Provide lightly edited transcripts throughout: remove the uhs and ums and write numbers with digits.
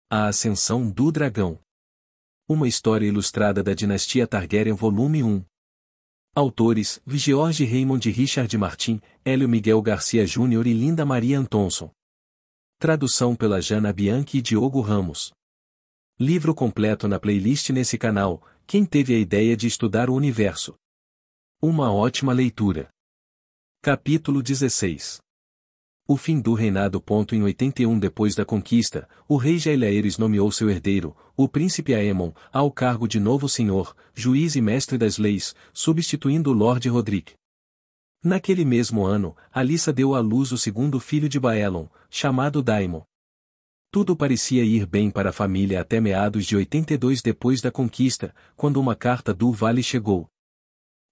A Ascensão do Dragão. Uma história ilustrada da dinastia Targaryen volume 1. Autores, George Raymond Richard Martin, Hélio Miguel Garcia Júnior e Linda Maria Antonson. Tradução pela Jana Bianchi e Diogo Ramos. Livro completo na playlist nesse canal, quem teve a ideia de estudar o universo. Uma ótima leitura. Capítulo 16. O fim do reinado. Em 81 depois da conquista, o rei Jaehaerys nomeou seu herdeiro, o príncipe Aemon, ao cargo de novo senhor, juiz e mestre das leis, substituindo o Lord Rodrik. Naquele mesmo ano, Alyssa deu à luz o segundo filho de Baelon, chamado Daemon. Tudo parecia ir bem para a família até meados de 82 depois da conquista, quando uma carta do Vale chegou.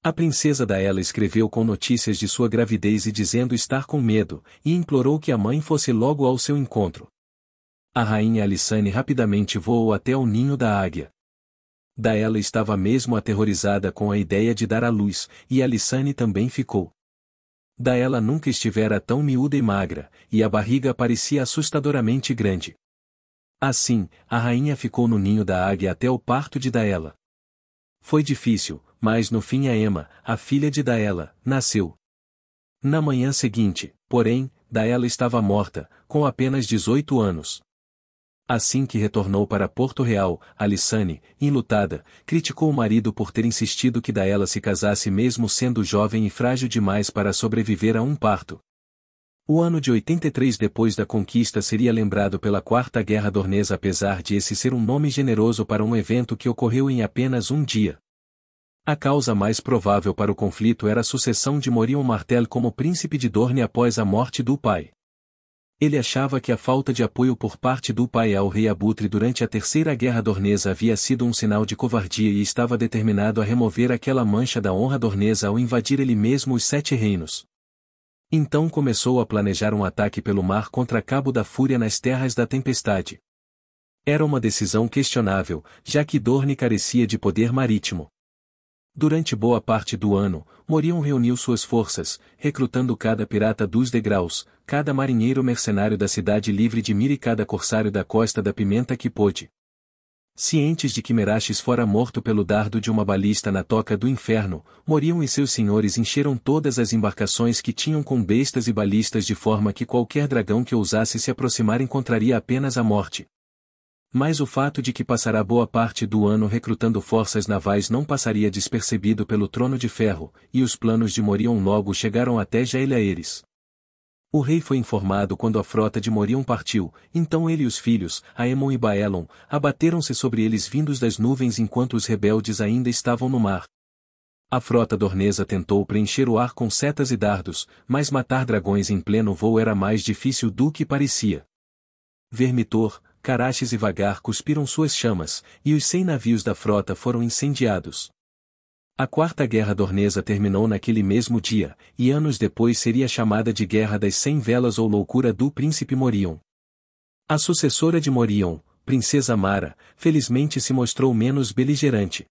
A princesa Daella escreveu com notícias de sua gravidez e dizendo estar com medo, e implorou que a mãe fosse logo ao seu encontro. A rainha Alysanne rapidamente voou até o ninho da águia. Daella estava mesmo aterrorizada com a ideia de dar à luz, e Alysanne também ficou. Daella nunca estivera tão miúda e magra, e a barriga parecia assustadoramente grande. Assim, a rainha ficou no ninho da águia até o parto de Daella. Foi difícil, mas no fim Aemma, a filha de Daella, nasceu. Na manhã seguinte, porém, Daella estava morta, com apenas 18 anos. Assim que retornou para Porto Real, Alysanne, enlutada, criticou o marido por ter insistido que Daella se casasse mesmo sendo jovem e frágil demais para sobreviver a um parto. O ano de 83 depois da conquista seria lembrado pela Quarta Guerra Dornesa, apesar de esse ser um nome generoso para um evento que ocorreu em apenas um dia. A causa mais provável para o conflito era a sucessão de Morion Martell como príncipe de Dorne após a morte do pai. Ele achava que a falta de apoio por parte do pai ao rei Abutre durante a Terceira Guerra Dornesa havia sido um sinal de covardia e estava determinado a remover aquela mancha da honra dornesa ao invadir ele mesmo os Sete Reinos. Então começou a planejar um ataque pelo mar contra Cabo da Fúria nas Terras da Tempestade. Era uma decisão questionável, já que Dorne carecia de poder marítimo. Durante boa parte do ano, Morion reuniu suas forças, recrutando cada pirata dos degraus, cada marinheiro mercenário da Cidade Livre de Mir e cada corsário da Costa da Pimenta que pôde. Cientes de que Meraxes fora morto pelo dardo de uma balista na Toca do Inferno, Morion e seus senhores encheram todas as embarcações que tinham com bestas e balistas de forma que qualquer dragão que ousasse se aproximar encontraria apenas a morte. Mas o fato de que passará boa parte do ano recrutando forças navais não passaria despercebido pelo Trono de Ferro, e os planos de Morion logo chegaram até Jaehaerys. O rei foi informado quando a frota de Morion partiu, então ele e os filhos, Aemon e Baelon, abateram-se sobre eles vindos das nuvens enquanto os rebeldes ainda estavam no mar. A frota dornesa tentou preencher o ar com setas e dardos, mas matar dragões em pleno voo era mais difícil do que parecia. Vermitor, Caraxes e Vagar cuspiram suas chamas, e os 100 navios da frota foram incendiados. A Quarta Guerra Dornesa terminou naquele mesmo dia, e anos depois seria chamada de Guerra das 100 Velas ou Loucura do Príncipe Morion. A sucessora de Morion, Princesa Mara, felizmente se mostrou menos beligerante.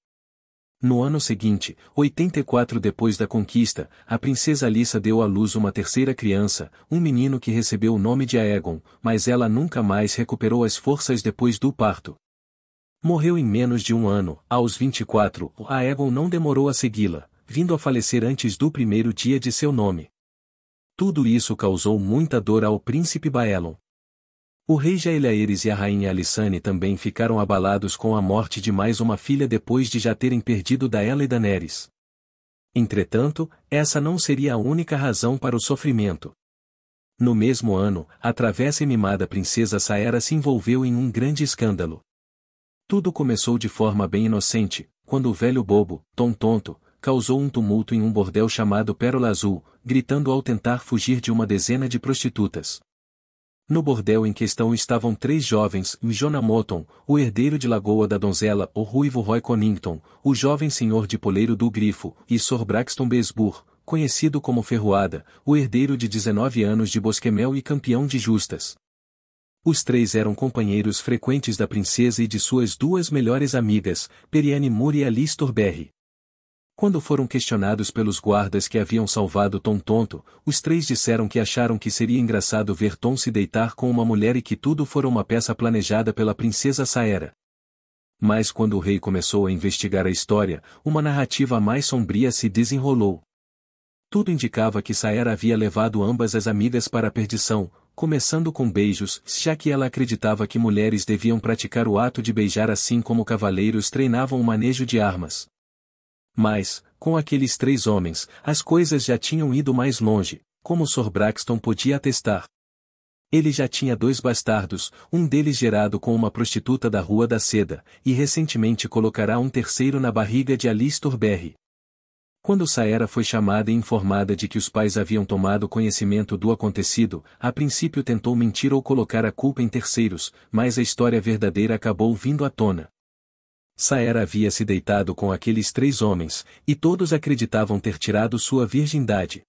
No ano seguinte, 84 depois da conquista, a princesa Alyssa deu à luz uma terceira criança, um menino que recebeu o nome de Aegon, mas ela nunca mais recuperou as forças depois do parto. Morreu em menos de um ano, aos 24, Aegon não demorou a segui-la, vindo a falecer antes do primeiro dia de seu nome. Tudo isso causou muita dor ao príncipe Baelon. O rei Jaehaerys e a rainha Alysanne também ficaram abalados com a morte de mais uma filha depois de já terem perdido Daella e Daenerys. Entretanto, essa não seria a única razão para o sofrimento. No mesmo ano, a travessa e mimada princesa Saera se envolveu em um grande escândalo. Tudo começou de forma bem inocente, quando o velho bobo, Tom Tonto, causou um tumulto em um bordel chamado Pérola Azul, gritando ao tentar fugir de uma dezena de prostitutas. No bordel em questão estavam 3 jovens, Jonah Morton, o herdeiro de Lagoa da Donzela, o ruivo Roy Connington, o jovem senhor de Poleiro do Grifo, e Sor Braxton Besbour, conhecido como Ferroada, o herdeiro de 19 anos de Bosquemel e campeão de justas. Os 3 eram companheiros frequentes da princesa e de suas 2 melhores amigas, Periane Moore e Alice Torberry. Quando foram questionados pelos guardas que haviam salvado Tom Tonto, os três disseram que acharam que seria engraçado ver Tom se deitar com uma mulher e que tudo fora uma peça planejada pela princesa Saera. Mas quando o rei começou a investigar a história, uma narrativa mais sombria se desenrolou. Tudo indicava que Saera havia levado ambas as amigas para a perdição, começando com beijos, já que ela acreditava que mulheres deviam praticar o ato de beijar assim como cavaleiros treinavam o manejo de armas. Mas, com aqueles três homens, as coisas já tinham ido mais longe, como Sir Braxton podia atestar. Ele já tinha 2 bastardos, um deles gerado com uma prostituta da Rua da Seda, e recentemente colocará um terceiro na barriga de Alice Torberry. Quando Saera foi chamada e informada de que os pais haviam tomado conhecimento do acontecido, a princípio tentou mentir ou colocar a culpa em terceiros, mas a história verdadeira acabou vindo à tona. Saera havia se deitado com aqueles 3 homens, e todos acreditavam ter tirado sua virgindade.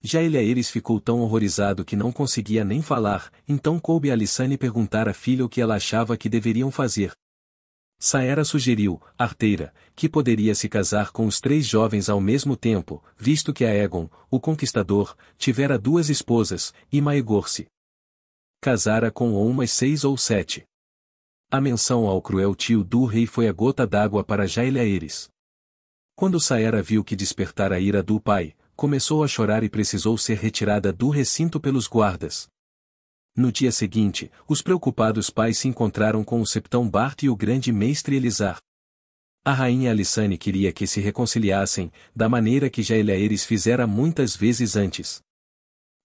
Jaehaerys ficou tão horrorizado que não conseguia nem falar, então coube a Alysanne perguntar à filha o que ela achava que deveriam fazer. Saera sugeriu, arteira, que poderia se casar com os 3 jovens ao mesmo tempo, visto que Aegon, o Conquistador, tivera 2 esposas, e Maegor se casara com umas 6 ou 7. A menção ao cruel tio do rei foi a gota d'água para Jaehaerys. Quando Saera viu que despertara a ira do pai, começou a chorar e precisou ser retirada do recinto pelos guardas. No dia seguinte, os preocupados pais se encontraram com o septão Bart e o grande mestre Elizar. A rainha Alysanne queria que se reconciliassem, da maneira que Jaehaerys fizera muitas vezes antes.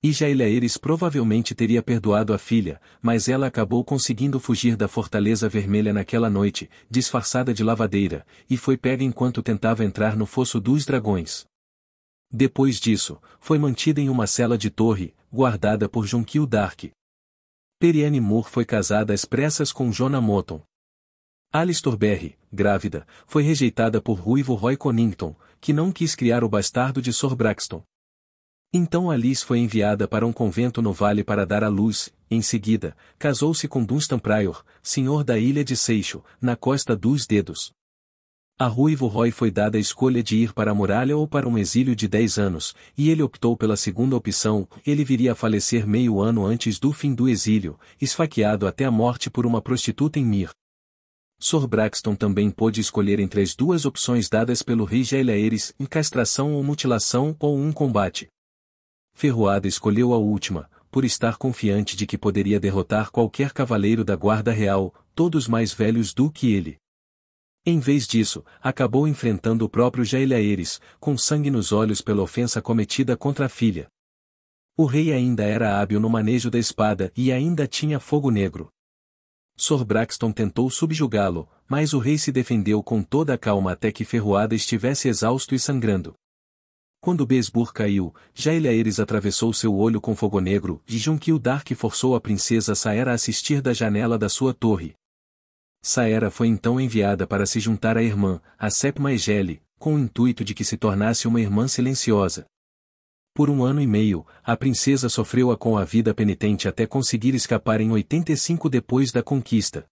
E Jaehaerys provavelmente teria perdoado a filha, mas ela acabou conseguindo fugir da Fortaleza Vermelha naquela noite, disfarçada de lavadeira, e foi pega enquanto tentava entrar no Fosso dos Dragões. Depois disso, foi mantida em uma cela de torre, guardada por Jonquil Dark. Perianne Moore foi casada às pressas com Jonah Moton. Alice Torberry, grávida, foi rejeitada por Ruivo Roy Connington, que não quis criar o bastardo de Sir Braxton. Então Alice foi enviada para um convento no vale para dar à luz, em seguida, casou-se com Dunstan Prior, senhor da ilha de Seixo, na Costa dos Dedos. A Ruivo Roy foi dada a escolha de ir para a muralha ou para um exílio de 10 anos, e ele optou pela segunda opção. Ele viria a falecer meio ano antes do fim do exílio, esfaqueado até a morte por uma prostituta em Myr. Sir Braxton também pôde escolher entre as 2 opções dadas pelo rei Jaehaerys, castração ou mutilação ou um combate. Ferroada escolheu a última, por estar confiante de que poderia derrotar qualquer cavaleiro da guarda real, todos mais velhos do que ele. Em vez disso, acabou enfrentando o próprio Jaehaerys, com sangue nos olhos pela ofensa cometida contra a filha. O rei ainda era hábil no manejo da espada e ainda tinha fogo negro. Sir Braxton tentou subjugá-lo, mas o rei se defendeu com toda a calma até que Ferroada estivesse exausto e sangrando. Quando Besbur caiu, Jaehaerys atravessou seu olho com fogo negro, e Jonquil Dark forçou a princesa Saera a assistir da janela da sua torre. Saera foi então enviada para se juntar à irmã, a Sep Maegelle, com o intuito de que se tornasse uma irmã silenciosa. Por 1 ano e meio, a princesa sofreu com a vida penitente até conseguir escapar em 85 depois da conquista.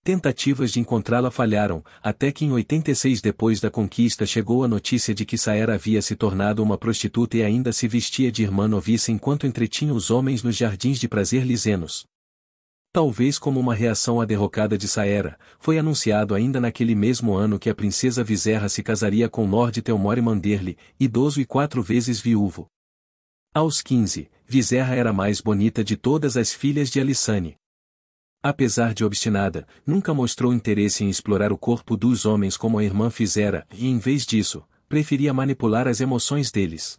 Tentativas de encontrá-la falharam, até que em 86 depois da conquista chegou a notícia de que Saera havia se tornado uma prostituta e ainda se vestia de irmã noviça enquanto entretinha os homens nos jardins de prazer lisenos. Talvez como uma reação à derrocada de Saera, foi anunciado ainda naquele mesmo ano que a princesa Viserra se casaria com Lord Theomore Manderly, idoso e 4 vezes viúvo. Aos 15, Viserra era a mais bonita de todas as filhas de Alysanne. Apesar de obstinada, nunca mostrou interesse em explorar o corpo dos homens como a irmã fizera, e em vez disso, preferia manipular as emoções deles.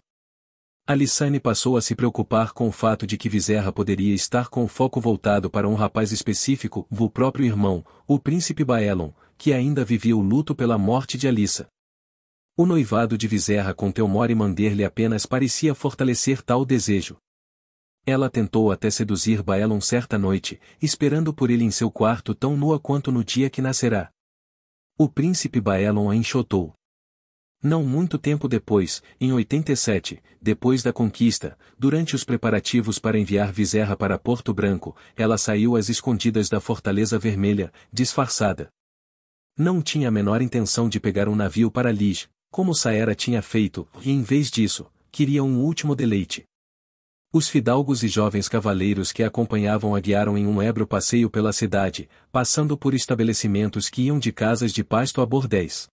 Alysanne passou a se preocupar com o fato de que Viserra poderia estar com o foco voltado para um rapaz específico, o próprio irmão, o príncipe Baelon, que ainda vivia o luto pela morte de Alyssa. O noivado de Viserra com Theomore Manderly apenas parecia fortalecer tal desejo. Ela tentou até seduzir Baelon certa noite, esperando por ele em seu quarto tão nua quanto no dia que nascerá. O príncipe Baelon a enxotou. Não muito tempo depois, em 87, depois da conquista, durante os preparativos para enviar Viserra para Porto Branco, ela saiu às escondidas da Fortaleza Vermelha, disfarçada. Não tinha a menor intenção de pegar um navio para Lige, como Saera tinha feito, e em vez disso, queria um último deleite. Os fidalgos e jovens cavaleiros que a acompanhavam a guiaram em um ébrio passeio pela cidade, passando por estabelecimentos que iam de casas de pasto a bordéis.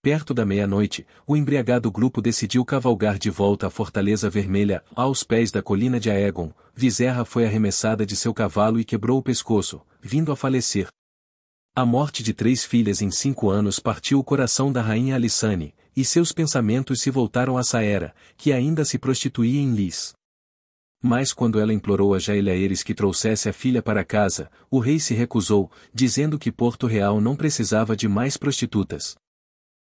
Perto da meia-noite, o embriagado grupo decidiu cavalgar de volta à Fortaleza Vermelha, aos pés da colina de Aegon. Viserra foi arremessada de seu cavalo e quebrou o pescoço, vindo a falecer. A morte de 3 filhas em 5 anos partiu o coração da rainha Alysanne, e seus pensamentos se voltaram a Saera, que ainda se prostituía em Lys. Mas quando ela implorou a Jaehaerys que trouxesse a filha para casa, o rei se recusou, dizendo que Porto Real não precisava de mais prostitutas.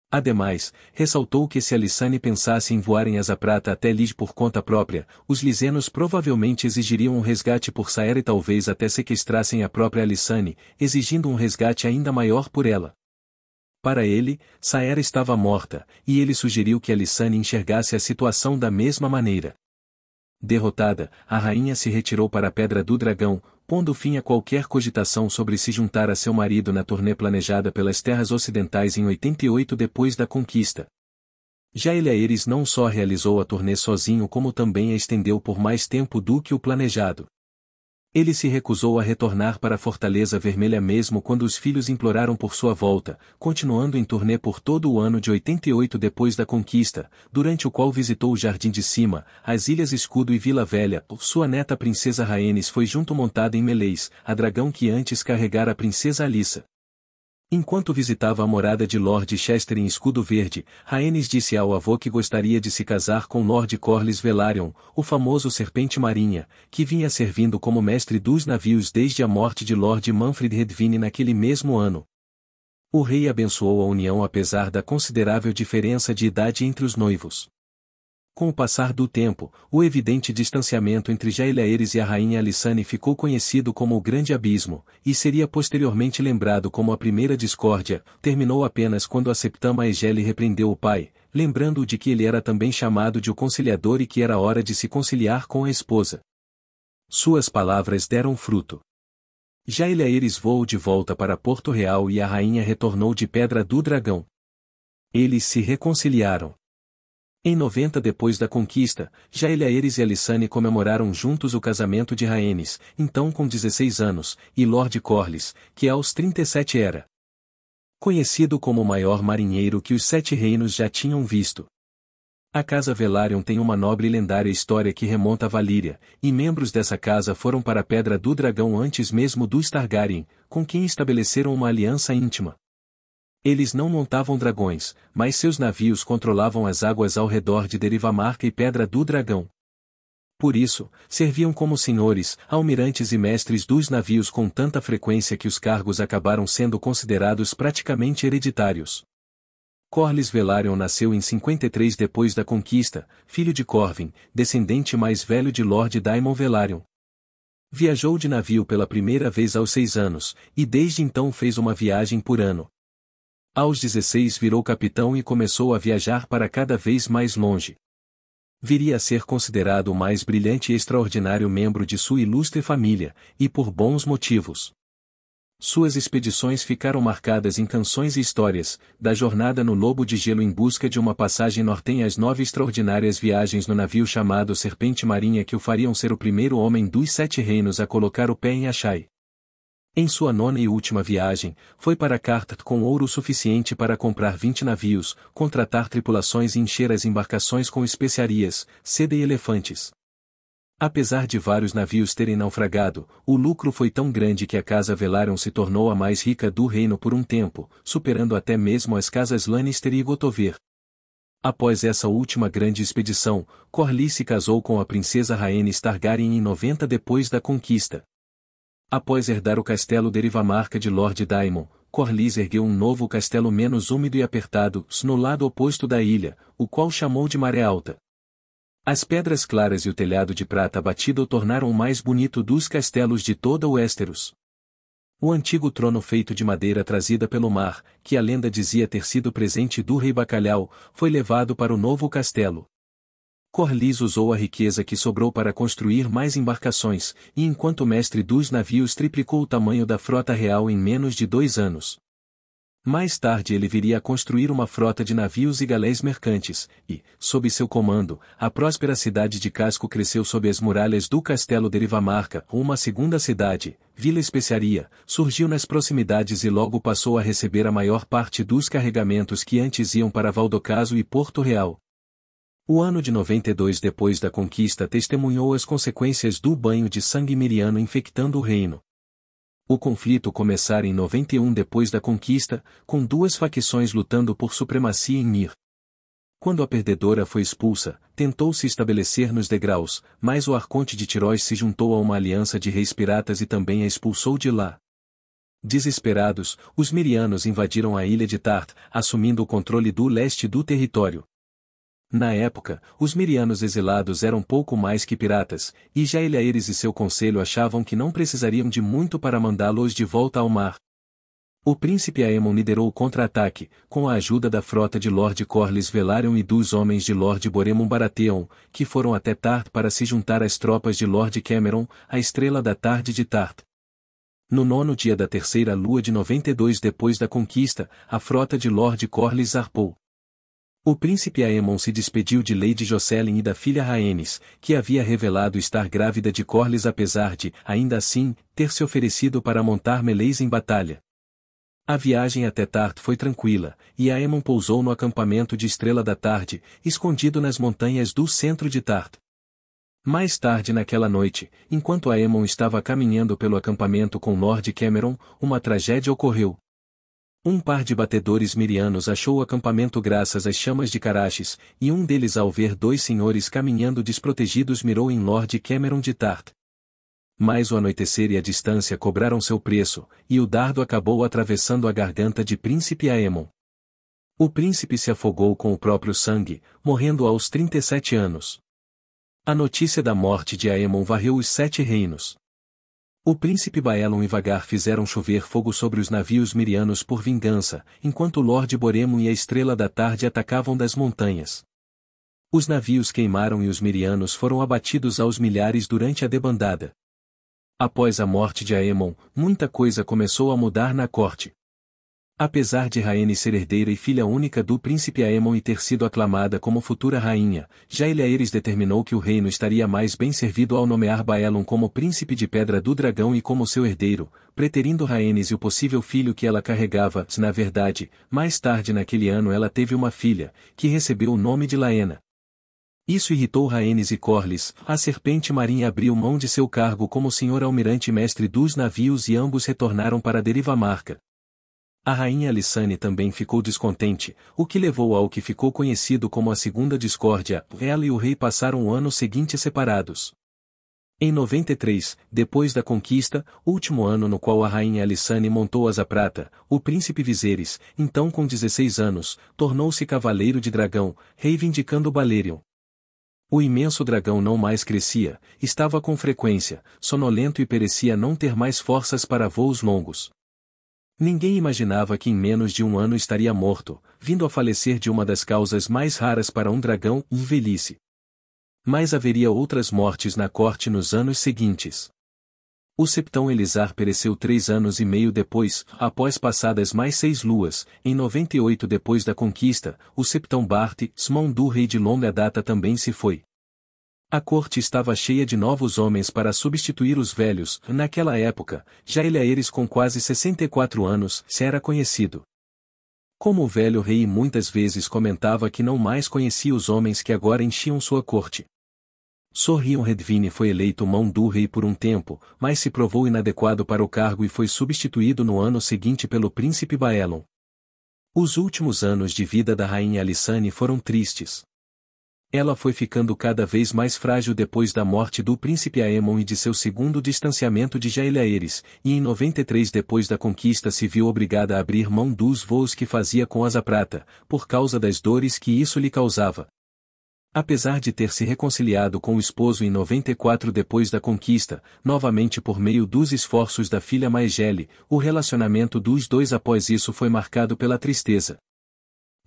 Ademais, ressaltou que se Alysanne pensasse em voar em asa prata até Lys por conta própria, os lisenos provavelmente exigiriam um resgate por Saera e talvez até sequestrassem a própria Alysanne, exigindo um resgate ainda maior por ela. Para ele, Saera estava morta, e ele sugeriu que Alysanne enxergasse a situação da mesma maneira. Derrotada, a rainha se retirou para a Pedra do Dragão, pondo fim a qualquer cogitação sobre se juntar a seu marido na turnê planejada pelas terras ocidentais em 88 depois da conquista. Jaehaerys não só realizou a turnê sozinho como também a estendeu por mais tempo do que o planejado. Ele se recusou a retornar para a Fortaleza Vermelha mesmo quando os filhos imploraram por sua volta, continuando em turnê por todo o ano de 88 depois da conquista, durante o qual visitou o Jardim de Cima, as Ilhas Escudo e Vila Velha. Sua neta princesa Rhaenys foi junto montada em Meleys, a dragão que antes carregara a princesa Alyssa. Enquanto visitava a morada de Lord Chester em Escudo Verde, Rhaenys disse ao avô que gostaria de se casar com Lord Corlys Velaryon, o famoso Serpente Marinha, que vinha servindo como mestre dos navios desde a morte de Lord Manfred Redvine naquele mesmo ano. O rei abençoou a união apesar da considerável diferença de idade entre os noivos. Com o passar do tempo, o evidente distanciamento entre Jaehaerys e a rainha Alysanne ficou conhecido como o Grande Abismo, e seria posteriormente lembrado como a primeira discórdia. Terminou apenas quando a Septama Aegele repreendeu o pai, lembrando-o de que ele era também chamado de o Conciliador e que era hora de se conciliar com a esposa. Suas palavras deram fruto. Jaehaerys voou de volta para Porto Real e a rainha retornou de Pedra do Dragão. Eles se reconciliaram. Em 90 depois da conquista, Jaehaerys e Alysanne comemoraram juntos o casamento de Rhaenys, então com 16 anos, e Lord Corlys, que aos 37 era conhecido como o maior marinheiro que os 7 reinos já tinham visto. A Casa Velaryon tem uma nobre e lendária história que remonta a Valíria, e membros dessa casa foram para a Pedra do Dragão antes mesmo dos Targaryen, com quem estabeleceram uma aliança íntima. Eles não montavam dragões, mas seus navios controlavam as águas ao redor de Derivamarca e Pedra do Dragão. Por isso, serviam como senhores, almirantes e mestres dos navios com tanta frequência que os cargos acabaram sendo considerados praticamente hereditários. Corlys Velaryon nasceu em 53 depois da conquista, filho de Corvin, descendente mais velho de Lord Daemon Velaryon. Viajou de navio pela primeira vez aos 6 anos, e desde então fez uma viagem por ano. Aos 16 virou capitão e começou a viajar para cada vez mais longe. Viria a ser considerado o mais brilhante e extraordinário membro de sua ilustre família, e por bons motivos. Suas expedições ficaram marcadas em canções e histórias, da jornada no Lobo de Gelo em busca de uma passagem nortenha às 9 extraordinárias viagens no navio chamado Serpente Marinha que o fariam ser o primeiro homem dos 7 reinos a colocar o pé em Asshai. Em sua 9ª e última viagem, foi para Carthage com ouro suficiente para comprar 20 navios, contratar tripulações e encher as embarcações com especiarias, seda e elefantes. Apesar de vários navios terem naufragado, o lucro foi tão grande que a Casa Velaryon se tornou a mais rica do reino por um tempo, superando até mesmo as casas Lannister e Gotover. Após essa última grande expedição, Corlys se casou com a princesa Rhaenys Targaryen em 90 depois da conquista. Após herdar o castelo Derivamarca de Lord Daemon, Corlys ergueu um novo castelo menos úmido e apertado, no lado oposto da ilha, o qual chamou de Maré Alta. As pedras claras e o telhado de prata batido o tornaram o mais bonito dos castelos de toda Westeros. O antigo trono feito de madeira trazida pelo mar, que a lenda dizia ter sido presente do rei Bacalhau, foi levado para o novo castelo. Corlys usou a riqueza que sobrou para construir mais embarcações, e enquanto mestre dos navios triplicou o tamanho da frota real em menos de 2 anos. Mais tarde ele viria a construir uma frota de navios e galés mercantes, e, sob seu comando, a próspera cidade de Casco cresceu sob as muralhas do Castelo de Rivamarca. Uma segunda cidade, Vila Especiaria, surgiu nas proximidades e logo passou a receber a maior parte dos carregamentos que antes iam para Valdocaso e Porto Real. O ano de 92 depois da conquista testemunhou as consequências do banho de sangue miriano infectando o reino. O conflito começara em 91 depois da conquista, com duas facções lutando por supremacia em Mir. Quando a perdedora foi expulsa, tentou se estabelecer nos degraus, mas o arconte de Tiróis se juntou a uma aliança de reis piratas e também a expulsou de lá. Desesperados, os mirianos invadiram a ilha de Tart, assumindo o controle do leste do território. Na época, os mirianos exilados eram pouco mais que piratas, e Jaeliaeres e seu conselho achavam que não precisariam de muito para mandá-los de volta ao mar. O príncipe Aemon liderou o contra-ataque, com a ajuda da frota de Lord Corlys Velaryon e dos homens de Lord Boremon Baratheon, que foram até Tart para se juntar às tropas de Lord Cameron, a estrela da tarde de Tart. No 9º dia da terceira lua de 92 depois da conquista, a frota de Lord Corlys zarpou. O príncipe Aemon se despediu de Lady Jocelyn e da filha Rhaenys, que havia revelado estar grávida de Corlys apesar de, ainda assim, ter se oferecido para montar meleis em batalha. A viagem até Tart foi tranquila, e Aemon pousou no acampamento de Estrela da Tarde, escondido nas montanhas do centro de Tart. Mais tarde naquela noite, enquanto Aemon estava caminhando pelo acampamento com Lord Cameron, uma tragédia ocorreu. Um par de batedores mirianos achou o acampamento graças às chamas de Caraxes, e um deles ao ver dois senhores caminhando desprotegidos mirou em Lord Cameron de Tart. Mas o anoitecer e a distância cobraram seu preço, e o dardo acabou atravessando a garganta de príncipe Aemon. O príncipe se afogou com o próprio sangue, morrendo aos 37 anos. A notícia da morte de Aemon varreu os 7 reinos. O príncipe Baelon e Vagar fizeram chover fogo sobre os navios mirianos por vingança, enquanto Lord Boremon e a Estrela da Tarde atacavam das montanhas. Os navios queimaram e os mirianos foram abatidos aos milhares durante a debandada. Após a morte de Aemon, muita coisa começou a mudar na corte. Apesar de Rhaenys ser herdeira e filha única do príncipe Aemon e ter sido aclamada como futura rainha, Jaeliaeres determinou que o reino estaria mais bem servido ao nomear Baelon como príncipe de Pedra do Dragão e como seu herdeiro, preterindo Rhaenys e o possível filho que ela carregava. Na verdade, mais tarde naquele ano ela teve uma filha, que recebeu o nome de Laena. Isso irritou Rhaenys e Corlys. A serpente marinha abriu mão de seu cargo como senhor almirante e mestre dos navios e ambos retornaram para Derivamarca. A rainha Alysanne também ficou descontente, o que levou ao que ficou conhecido como a Segunda Discórdia. Ela e o rei passaram o ano seguinte separados. Em 93, depois da conquista, último ano no qual a rainha Alysanne montou asa prata, o príncipe Viserys, então com 16 anos, tornou-se cavaleiro de dragão, reivindicando Balerion. O imenso dragão não mais crescia, estava com frequência, sonolento e parecia não ter mais forças para voos longos. Ninguém imaginava que em menos de um ano estaria morto, vindo a falecer de uma das causas mais raras para um dragão, velhice. Mas haveria outras mortes na corte nos anos seguintes. O septão Elizar pereceu 3 anos e meio depois, após passadas mais 6 luas, em 98 depois da conquista, o septão Bart, irmão do rei de longa data também se foi. A corte estava cheia de novos homens para substituir os velhos. Naquela época, Jaeliaeres com quase 64 anos se era conhecido como o velho rei e muitas vezes comentava que não mais conhecia os homens que agora enchiam sua corte. Sorrion Redvine foi eleito mão do rei por um tempo, mas se provou inadequado para o cargo e foi substituído no ano seguinte pelo príncipe Baelon. Os últimos anos de vida da rainha Alysanne foram tristes. Ela foi ficando cada vez mais frágil depois da morte do príncipe Aemon e de seu segundo distanciamento de Jaeliaeres, e em 93 depois da conquista se viu obrigada a abrir mão dos voos que fazia com asa prata, por causa das dores que isso lhe causava. Apesar de ter se reconciliado com o esposo em 94 depois da conquista, novamente por meio dos esforços da filha Maegele, o relacionamento dos dois após isso foi marcado pela tristeza.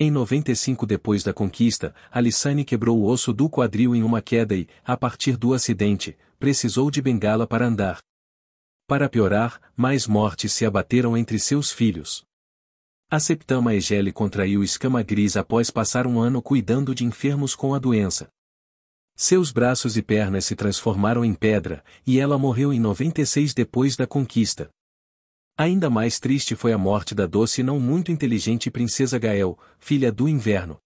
Em 95 depois da conquista, Alysanne quebrou o osso do quadril em uma queda e, a partir do acidente, precisou de bengala para andar. Para piorar, mais mortes se abateram entre seus filhos. A Septama Egele contraiu escama gris após passar um ano cuidando de enfermos com a doença. Seus braços e pernas se transformaram em pedra, e ela morreu em 96 depois da conquista. Ainda mais triste foi a morte da doce e não muito inteligente princesa Gael, filha do inverno.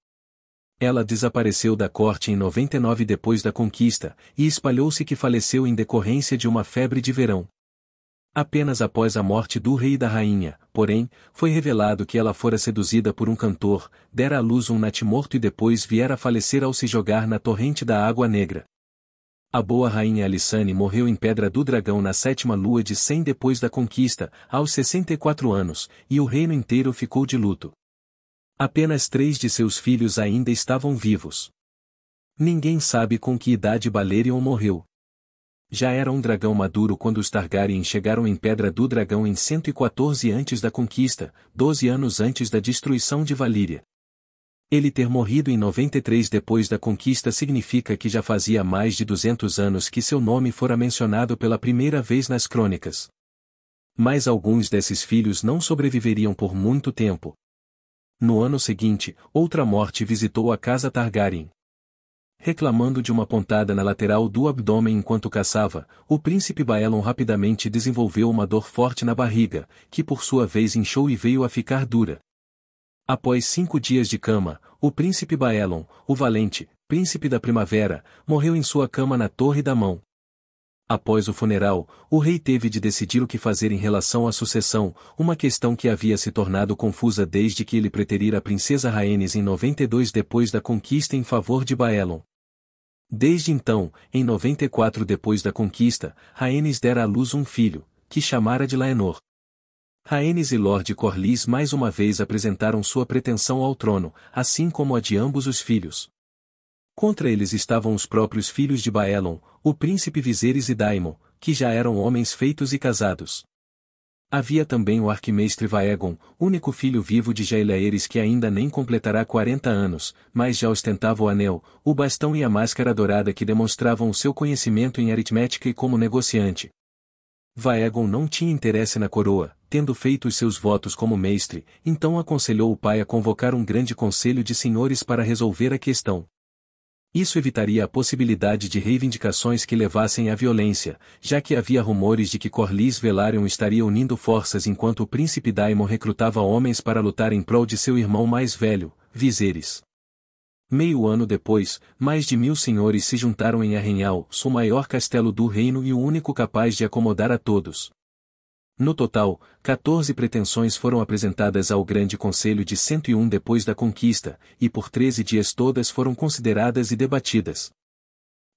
Ela desapareceu da corte em 99 depois da conquista, e espalhou-se que faleceu em decorrência de uma febre de verão. Apenas após a morte do rei e da rainha, porém, foi revelado que ela fora seduzida por um cantor, dera à luz um natimorto e depois viera a falecer ao se jogar na torrente da Água Negra. A boa rainha Alissane morreu em Pedra do Dragão na 7ª lua de 100 depois da conquista, aos 64 anos, e o reino inteiro ficou de luto. Apenas 3 de seus filhos ainda estavam vivos. Ninguém sabe com que idade Balerion morreu. Já era um dragão maduro quando os Targaryen chegaram em Pedra do Dragão em 114 antes da conquista, 12 anos antes da destruição de Valíria. Ele ter morrido em 93 depois da conquista significa que já fazia mais de 200 anos que seu nome fora mencionado pela primeira vez nas crônicas. Mas alguns desses filhos não sobreviveriam por muito tempo. No ano seguinte, outra morte visitou a casa Targaryen. Reclamando de uma pontada na lateral do abdômen enquanto caçava, o príncipe Baelon rapidamente desenvolveu uma dor forte na barriga, que por sua vez inchou e veio a ficar dura. Após 5 dias de cama, o príncipe Baelon, o valente, príncipe da primavera, morreu em sua cama na Torre da Mão. Após o funeral, o rei teve de decidir o que fazer em relação à sucessão, uma questão que havia se tornado confusa desde que ele preterira a princesa Rhaenys em 92 depois da conquista em favor de Baelon. Desde então, em 94 depois da conquista, Rhaenys dera à luz um filho, que chamara de Laenor. Rhaenys e Lord Corlys mais uma vez apresentaram sua pretensão ao trono, assim como a de ambos os filhos. Contra eles estavam os próprios filhos de Baelon, o príncipe Viserys e Daemon, que já eram homens feitos e casados. Havia também o arquimestre Vaegon, único filho vivo de Jaelaeres que ainda nem completará 40 anos, mas já ostentava o anel, o bastão e a máscara dourada que demonstravam o seu conhecimento em aritmética e como negociante. Vaegon não tinha interesse na coroa, tendo feito os seus votos como mestre, então aconselhou o pai a convocar um grande conselho de senhores para resolver a questão. Isso evitaria a possibilidade de reivindicações que levassem à violência, já que havia rumores de que Corlys Velaryon estaria unindo forças enquanto o príncipe Daemon recrutava homens para lutar em prol de seu irmão mais velho, Viserys. Meio ano depois, mais de 1000 senhores se juntaram em Arrenhal, o maior castelo do reino e o único capaz de acomodar a todos. No total, 14 pretensões foram apresentadas ao Grande Conselho de 101 depois da conquista, e por 13 dias todas foram consideradas e debatidas.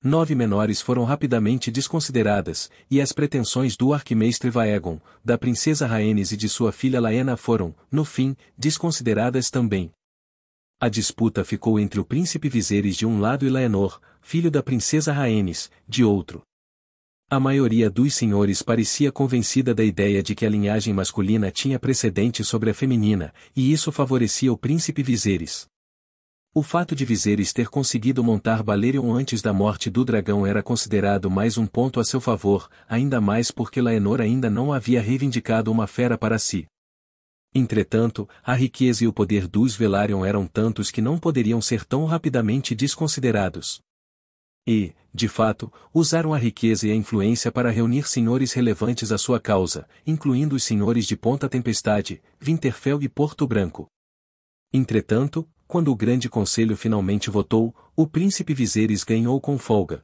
9 menores foram rapidamente desconsideradas, e as pretensões do arquimestre Vaegon, da princesa Rhaenys e de sua filha Laena foram, no fim, desconsideradas também. A disputa ficou entre o príncipe Viserys de um lado e Laenor, filho da princesa Rhaenys, de outro. A maioria dos senhores parecia convencida da ideia de que a linhagem masculina tinha precedente sobre a feminina, e isso favorecia o príncipe Viserys. O fato de Viserys ter conseguido montar Balerion antes da morte do dragão era considerado mais um ponto a seu favor, ainda mais porque Laenor ainda não havia reivindicado uma fera para si. Entretanto, a riqueza e o poder dos Velaryon eram tantos que não poderiam ser tão rapidamente desconsiderados. E, de fato, usaram a riqueza e a influência para reunir senhores relevantes à sua causa, incluindo os senhores de Ponta Tempestade, Winterfell e Porto Branco. Entretanto, quando o Grande Conselho finalmente votou, o príncipe Viserys ganhou com folga.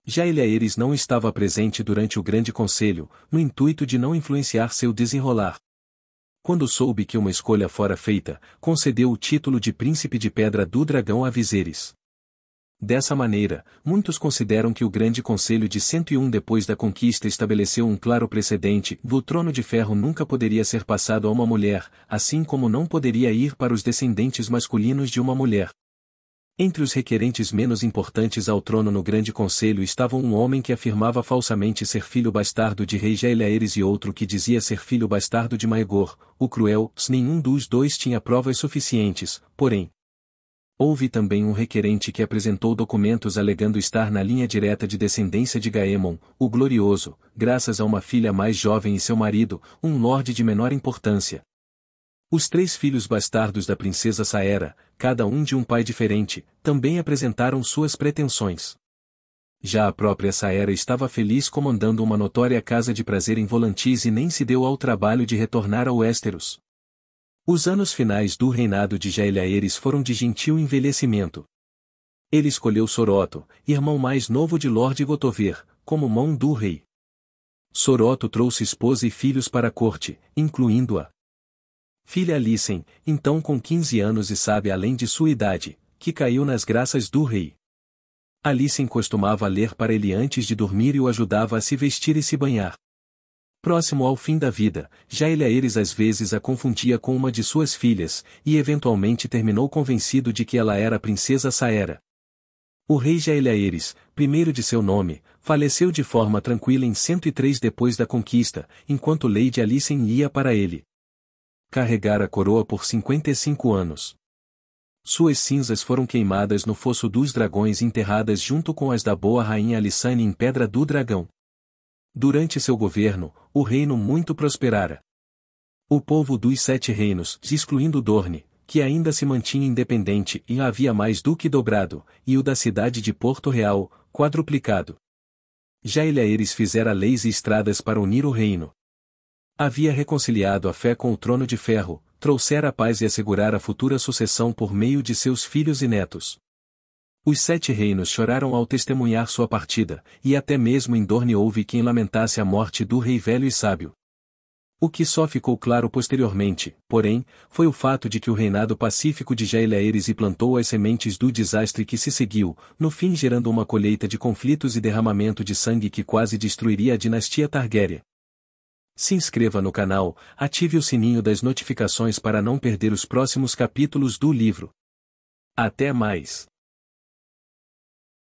Jaelaeres não estava presente durante o Grande Conselho, no intuito de não influenciar seu desenrolar. Quando soube que uma escolha fora feita, concedeu o título de Príncipe de Pedra do Dragão a Viserys. Dessa maneira, muitos consideram que o Grande Conselho de 101 depois da conquista estabeleceu um claro precedente: o trono de ferro nunca poderia ser passado a uma mulher, assim como não poderia ir para os descendentes masculinos de uma mulher. Entre os requerentes menos importantes ao trono no Grande Conselho estavam um homem que afirmava falsamente ser filho bastardo de rei Jaelaeres e outro que dizia ser filho bastardo de Maegor, o Cruel. Nenhum dos dois tinha provas suficientes, porém. Houve também um requerente que apresentou documentos alegando estar na linha direta de descendência de Gaemon, o Glorioso, graças a uma filha mais jovem e seu marido, um lorde de menor importância. Os 3 filhos bastardos da princesa Saera, cada um de um pai diferente, também apresentaram suas pretensões. Já a própria Saera estava feliz comandando uma notória casa de prazer em Volantis e nem se deu ao trabalho de retornar a Westeros. Os anos finais do reinado de Jaehaerys foram de gentil envelhecimento. Ele escolheu Soroto, irmão mais novo de Lord Gotover, como mão do rei. Soroto trouxe esposa e filhos para a corte, incluindo a filha Alicent, então com 15 anos e sábia além de sua idade, que caiu nas graças do rei. Alicent costumava ler para ele antes de dormir e o ajudava a se vestir e se banhar. Próximo ao fim da vida, Jaehaerys às vezes a confundia com uma de suas filhas, e eventualmente terminou convencido de que ela era a princesa Saera. O rei Jaehaerys, primeiro de seu nome, faleceu de forma tranquila em 103 depois da conquista, enquanto Lady Alicent ia para ele carregar a coroa por 55 anos. Suas cinzas foram queimadas no Fosso dos Dragões e enterradas junto com as da boa rainha Alysanne em Pedra do Dragão. Durante seu governo, o reino muito prosperara. O povo dos 7 reinos, excluindo Dorne, que ainda se mantinha independente e havia mais do que dobrado, e o da cidade de Porto Real, quadruplicado. Jaehaerys fizera leis e estradas para unir o reino. Havia reconciliado a fé com o trono de ferro, trouxera a paz e assegurar a futura sucessão por meio de seus filhos e netos. Os 7 reinos choraram ao testemunhar sua partida, e até mesmo em Dorne houve quem lamentasse a morte do rei velho e sábio. O que só ficou claro posteriormente, porém, foi o fato de que o reinado pacífico de Jaehaerys plantou as sementes do desastre que se seguiu, no fim gerando uma colheita de conflitos e derramamento de sangue que quase destruiria a dinastia Targaryen. Se inscreva no canal, ative o sininho das notificações para não perder os próximos capítulos do livro. Até mais!